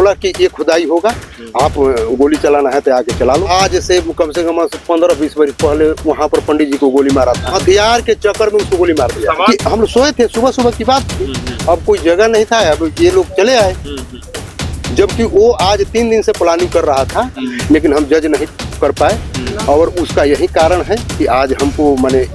बोला कि ये खुदाई होगा, आप गोली चलाना है तो आके चला लो। आज से कम 15-20 वर्ष पहले वहाँ पर पंडित जी को गोली मारा था, हथियार के चक्कर में उसको गोली मार दिया। हम लोग सोए थे, सुबह सुबह की बात थी, अब कोई जगह नहीं था, अब ये लोग चले आए, जबकि वो आज 3 दिन से प्लानिंग कर रहा था, लेकिन हम जज नहीं कर पाए, और उसका यही कारण है कि आज हमको माने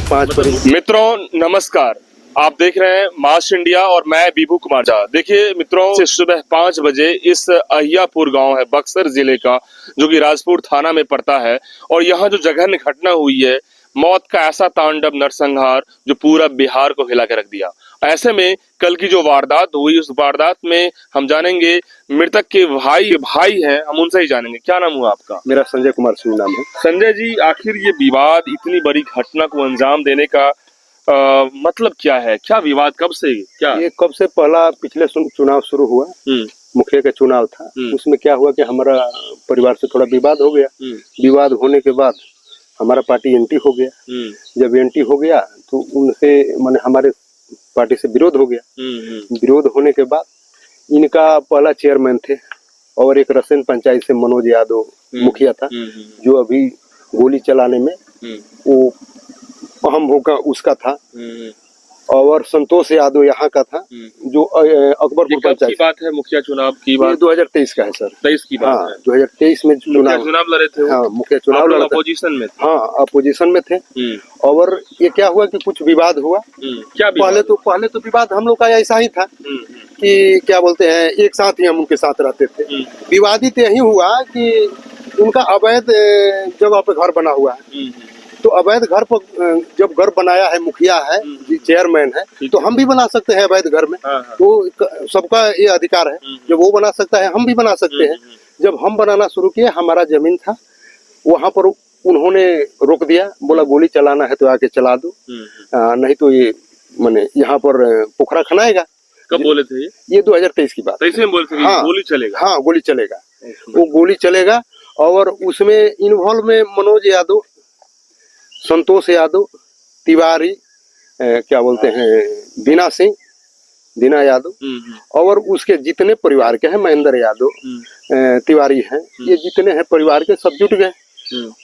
5 मित्रों नमस्कार, आप देख रहे हैं मास इंडिया और मैं विभू कुमार झा। देखिए मित्रों, सुबह 5 बजे इस अहियापुर गांव है बक्सर जिले का, जो कि राजपुर थाना में पड़ता है, और यहाँ जो जघन्य घटना हुई है, मौत का ऐसा तांडव नरसंहार जो पूरा बिहार को हिला के रख दिया। ऐसे में कल की जो वारदात हुई, उस वारदात में हम जानेंगे मृतक के भाई हैं, हम उनसे ही जानेंगे। क्या नाम हुआ आपका? मेरा संजय कुमार सिंह नाम है। संजय जी, आखिर ये विवाद, इतनी बड़ी घटना को अंजाम देने का मतलब क्या है? क्या विवाद कब से? क्या ये कब से? पहला पिछले चुनाव शुरू हुआ, मुखिया का चुनाव था, उसमें क्या हुआ कि हमारा परिवार से थोड़ा विवाद हो गया। विवाद होने के बाद हमारा पार्टी एंटी हो गया। जब एंटी हो गया तो उनसे माने हमारे पार्टी से विरोध हो गया। विरोध होने के बाद इनका पहला चेयरमैन थे, और एक रसेन पंचायत से मनोज यादव मुखिया था, जो अभी गोली चलाने में वो अहम भूमिका उसका था, और संतोष यादव यहाँ का था, जो अकबरपुर पंचायत की बात है। मुखिया चुनाव की बात 2023 का है सर। 23 की बात है। 2023 में चुनाव लड़े थे। हाँ, मुखिया चुनाव लड़े थे। अपोजिशन में थे। हाँ, अपोजिशन में थे। और ये क्या हुआ कि कुछ विवाद हुआ। क्या पहले तो विवाद हम लोग का ऐसा ही था कि क्या बोलते हैं, एक साथ ही हम उनके साथ रहते थे। विवादित यही हुआ कि उनका अवैध जगह पे घर बना हुआ है, तो अवैध घर पर जब घर बनाया है, मुखिया है, चेयरमैन है, तो हम भी बना सकते हैं अवैध घर में। तो सबका ये अधिकार है, जब वो बना सकता है हम भी बना सकते हैं। जब हम बनाना शुरू किए, हमारा जमीन था, वहां पर उन्होंने रोक दिया, बोला गोली चलाना है तो आके चला दो, नहीं तो ये माने यहाँ पर पोखरा खनाएगा। कब बोले थे ये 2023 की बात। ऐसे में बोले थे? हाँ, गोली चलेगा। हाँ, गोली चलेगा, वो गोली चलेगा। और उसमें इन्वॉल्व में मनोज यादव, संतोष यादव, तिवारी, क्या बोलते हैं, दीना यादव, और उसके जितने परिवार के हैं, महेंद्र यादव, तिवारी हैं, ये जितने हैं परिवार के, सब जुट गए।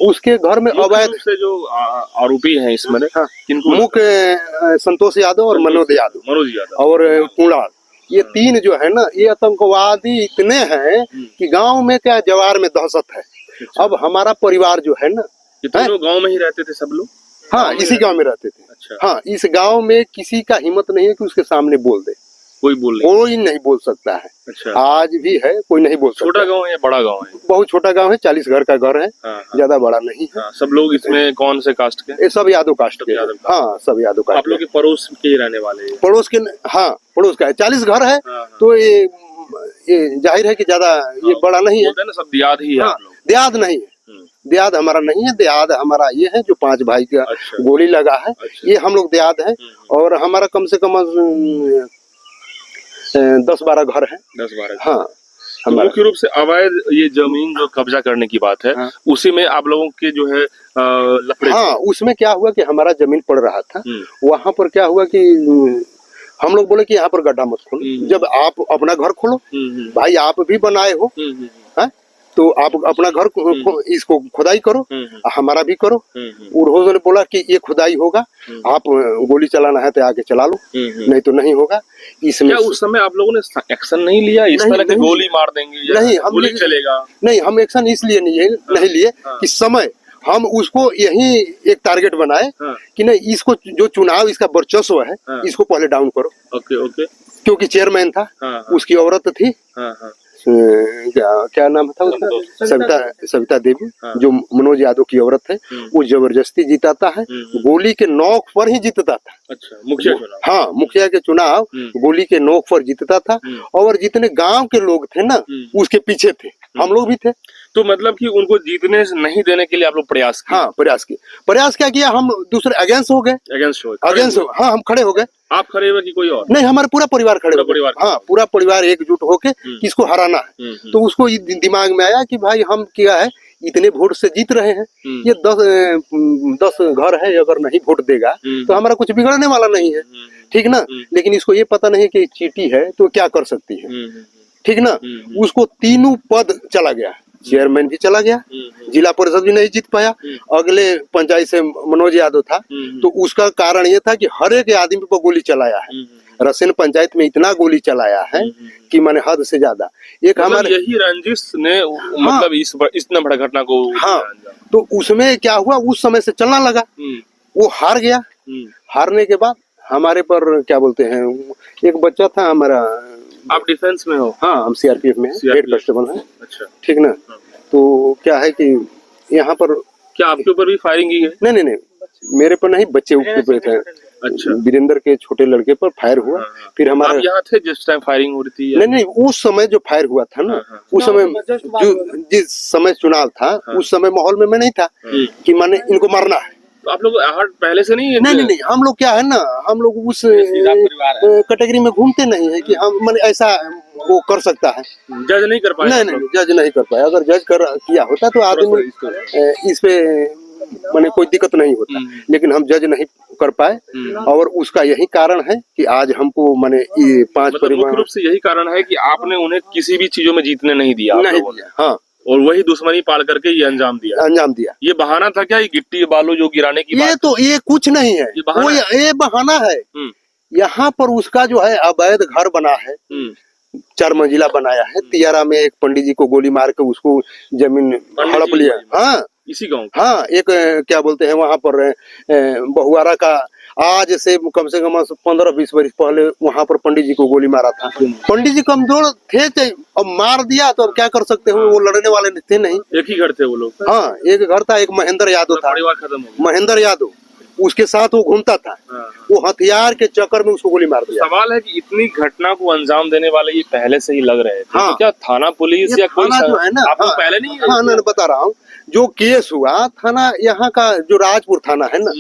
उसके घर में अवैध से जो आरोपी हैं इसमें, हाँ, मुख्य संतोष यादव और मनोज यादव और कुणाल, ये 3 जो है ना, ये आतंकवादी इतने हैं कि गांव में क्या जवार में दहशत है। अब हमारा परिवार जो है ना, गांव में ही रहते थे सब लोग। हाँ, इसी गांव में रहते थे। अच्छा। हाँ, इस गांव में किसी का हिम्मत नहीं है कि उसके सामने बोल दे। कोई नहीं बोल सकता है। अच्छा। आज भी है, कोई नहीं बोल सकता। छोटा गांव है, बड़ा गांव है? बहुत छोटा गांव है, 40 घर का घर है। ज्यादा बड़ा नहीं है। सब लोग इसमें कौन से कास्ट के? ये सब यादव कास्ट के। हाँ, सब यादव कास्ट। आप लोग के पड़ोस के ही रहने वाले हैं? पड़ोस के, हाँ, पड़ोस का है। 40 घर है, तो ये जाहिर है कि ज्यादा ये बड़ा नहीं है। सब दियाद ही है। दियाद नहीं है, दियाद हमारा नहीं है। दियाद हमारा ये है जो 5 भाई का गोली लगा है, ये हम लोग दियाद है। और हमारा कम से कम 10-12 घर है। 10-12। हाँ, तो मुख्य रूप से अवैध ये जमीन जो कब्जा करने की बात है, उसी में आप लोगों के जो है लफड़े। हाँ, उसमें क्या हुआ कि हमारा जमीन पड़ रहा था, वहां पर क्या हुआ कि हम लोग बोले कि यहाँ पर गड्ढा मत खोलो, जब आप अपना घर खोलो, भाई आप भी बनाए हो, तो आप अपना घर इसको खुदाई करो, हमारा भी करो। उन्होंने बोला कि ये खुदाई होगा, आप गोली चलाना है तो आके चला लो, नहीं तो नहीं होगा। इसमें क्या उस समय आप लोगों ने एक्शन नहीं लिया? इस तरह की गोली मार देंगे, नहीं, गोली चलेगा? नहीं, हम एक्शन इसलिए नहीं लिए कि समय हम उसको यही एक टारगेट बनाए कि नहीं, इसको जो चुनाव इसका वर्चस्व है, इसको पहले डाउन करो। ओके। क्योंकि चेयरमैन था, उसकी औरत थी, क्या नाम था उसका, सविता देवी, जो मनोज यादव की औरत है, वो जबरदस्ती जिताता है, गोली के नोक पर ही जीतता था। अच्छा, मुखिया चुनाव? हाँ, मुखिया के चुनाव गोली के नोक पर जीतता था, और जितने गांव के लोग थे ना, उसके पीछे थे, हम लोग भी थे। तो मतलब कि उनको जीतने नहीं देने के लिए आप लोग प्रयास किए? हाँ, प्रयास क्या किया, हम दूसरे अगेंस्ट हो गए। अगेंस्ट हाँ, हम खड़े हो गए। आप खड़े हुए कि कोई और? नहीं, हमारा पूरा परिवार खड़े हो गए। हाँ, पूरा परिवार एकजुट होके किसको हराना है। तो उसको दिमाग में आया कि भाई हम क्या है, इतने वोट से जीत रहे हैं, ये 10 घर है, अगर नहीं वोट देगा तो हमारा कुछ बिगड़ने वाला नहीं है, ठीक ना। लेकिन इसको ये पता नहीं कि चीटी है तो क्या कर सकती है। ठीक ना, उसको तीनों पद चला गया, चेयरमैन भी चला गया, जिला परिषद भी नहीं जीत पाया, अगले पंचायत से मनोज यादव था। तो उसका कारण ये था कि हर एक आदमी पर गोली चलाया है, रसेन पंचायत में इतना गोली चलाया है कि माने हद से ज्यादा। एक मतलब हमारे यही रंजिश ने मतलब इतना बड़ा घटना को तो उसमें क्या हुआ, उस समय से चलना लगा, वो हार गया। हारने के बाद हमारे पर क्या बोलते हैं, एक बच्चा था हमारा। आप डिफेंस में हो? हाँ, हम सीआरपीएफ में हेड कांस्टेबल हैं। अच्छा, ठीक ना। तो क्या है कि यहाँ पर क्या आपके ऊपर भी फायरिंग की है? नहीं, मेरे पर नहीं, बच्चे ऊपर थे। अच्छा, वीरेंद्र के छोटे लड़के पर फायर हुआ। फिर हमारे आप यहाँ थे जिस टाइम फायरिंग हो रही थी? नहीं, उस समय जो फायर हुआ था ना, उस समय जो जिस समय चुनाव था, उस समय माहौल में मैं नहीं था कि माने इनको मारना है। तो आप लोग पहले से नहीं? नहीं, हम लोग क्या है ना, हम लोग उस कैटेगरी में घूमते नहीं है कि हम माने ऐसा वो कर सकता है। जज नहीं कर पाए? नहीं, जज नहीं कर पाया। अगर जज कर किया होता तो आदमी इस पे माने कोई दिक्कत नहीं होता, लेकिन हम जज नहीं कर पाए। और उसका यही कारण है कि आज हमको माने ये 5 परिवार, मुख्य रूप से यही कारण है कि आपने उन्हें किसी भी चीजों में जीतने नहीं दिया। हाँ, और वही दुश्मनी पाल करके ये अंजाम दिया। ये बहाना था क्या? ये गिट्टी बालू जो गिराने की ये तो ये कुछ नहीं है, ये बहाना है। यहाँ पर उसका जो है अवैध घर बना है, 4 मंजिला बनाया है। तियारा में एक पंडित जी को गोली मार के उसको जमीन हड़प लिया। हाँ, इसी गांव। हाँ, एक क्या बोलते हैं वहाँ पर बहुआरा का, आज से कम 15-20 वर्ष पहले वहाँ पर पंडित जी को गोली मारा था। पंडित जी कमजोर थे, अब मार दिया तो अब क्या कर सकते हैं, वो लड़ने वाले थे नहीं। एक ही घर थे वो लोग? हाँ, एक घर था, एक महेंद्र यादव था, परिवार खत्म हो गया। महेंद्र यादव, उसके साथ वो घूमता था। वो हथियार के चक्कर में उसको गोली मार दिया। सवाल है कि इतनी घटना को अंजाम देने वाले ये पहले से ही लग रहे थे। तो क्या थाना पुलिस या कोई जो है ना, आपको पहले नहीं? हाँ, मैं बता रहा हूँ, जो केस हुआ थाना, यहाँ का जो राजपुर थाना है ना,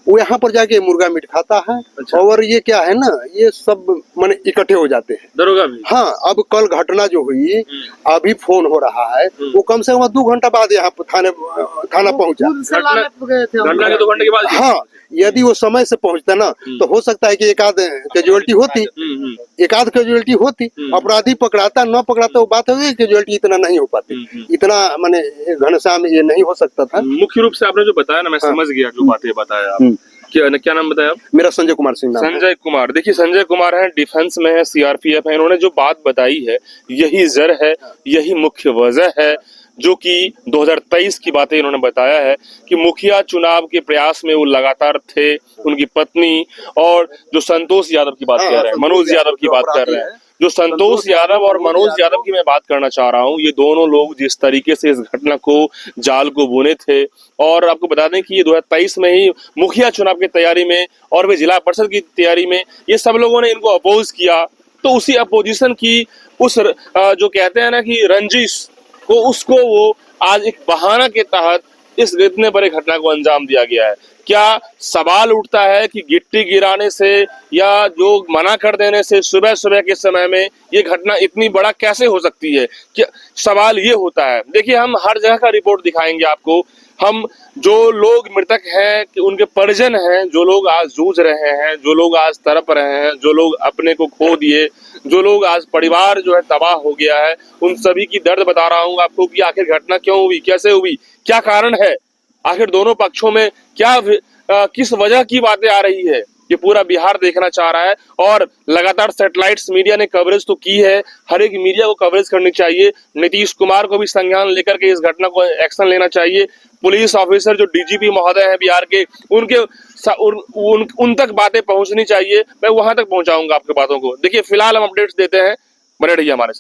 वो यहाँ पर जाके मुर्गा मीट खाता है। अच्छा। और ये क्या है ना, ये सब माने इकट्ठे हो जाते हैं, दरोगा भी। हाँ, अब कल घटना जो हुई, अभी फोन हो रहा है, वो कम से कम 2 घंटा बाद यहाँ थाना पहुंचा। घटना के 2 घंटे के बाद? हाँ, यदि वो समय से पहुंचता ना तो हो सकता है कि एक आध कैजुअलिटी होती, अपराधी पकड़ाता न पकड़ाता वो बात होगी, कैजुअलिटी इतना नहीं हो पाती, इतना माने घनश्याम ये नहीं हो सकता था। मुख्य रूप से आपने जो बताया ना, मैं समझ गया जो बातें बताया आप। क्या नाम बताया? मेरा संजय कुमार सिंह नाम। संजय कुमार। देखिए, संजय कुमार है, डिफेंस में है, सीआरपीएफ है। इन्होंने जो बात बताई है, यही जर है, यही मुख्य वजह है, जो कि 2023 की बातें इन्होंने बताया है कि मुखिया चुनाव के प्रयास में वो लगातार थे। उनकी पत्नी और जो संतोष यादव की बात कर रहे हैं, मनोज यादव की बात कर रहे हैं, जो संतोष यादव और मनोज यादव की मैं बात करना चाह रहा हूँ, ये दोनों लोग जिस तरीके से इस घटना को जाल को बुने थे, और आपको बता दें कि ये 2023 में ही मुखिया चुनाव की तैयारी में और वे जिला परिषद की तैयारी में ये सब लोगों ने इनको अपोज किया। तो उसी अपोजिशन की उस जो कहते हैं ना कि रंजिश को, उसको वो आज एक बहाना के तहत इस इतने बड़े घटना को अंजाम दिया गया है। क्या सवाल उठता है कि गिट्टी गिराने से या जो मना कर देने से सुबह सुबह के समय में ये घटना इतनी बड़ा कैसे हो सकती है? क्या सवाल ये होता है। देखिए, हम हर जगह का रिपोर्ट दिखाएंगे आपको। हम जो लोग मृतक हैं कि उनके परिजन हैं, जो लोग आज जूझ रहे हैं, जो लोग आज तड़प रहे हैं, जो लोग अपने को खो दिए, जो लोग आज परिवार जो है तबाह हो गया है, उन सभी की दर्द बता रहा हूँ आपको कि आखिर घटना क्यों हुई, कैसे हुई, क्या कारण है, आखिर दोनों पक्षों में क्या किस वजह की बातें आ रही है। ये पूरा बिहार देखना चाह रहा है और लगातार सैटेलाइट्स मीडिया ने कवरेज तो की है। हर एक मीडिया को कवरेज करनी चाहिए। नीतीश कुमार को भी संज्ञान लेकर के इस घटना को एक्शन लेना चाहिए। पुलिस ऑफिसर जो डीजीपी महोदय हैं बिहार के, उन तक बातें पहुंचनी चाहिए। मैं वहां तक पहुंचाऊंगा आपकी बातों को। देखिए, फिलहाल हम अपडेट्स देते हैं, बने रहिए हमारे साथ।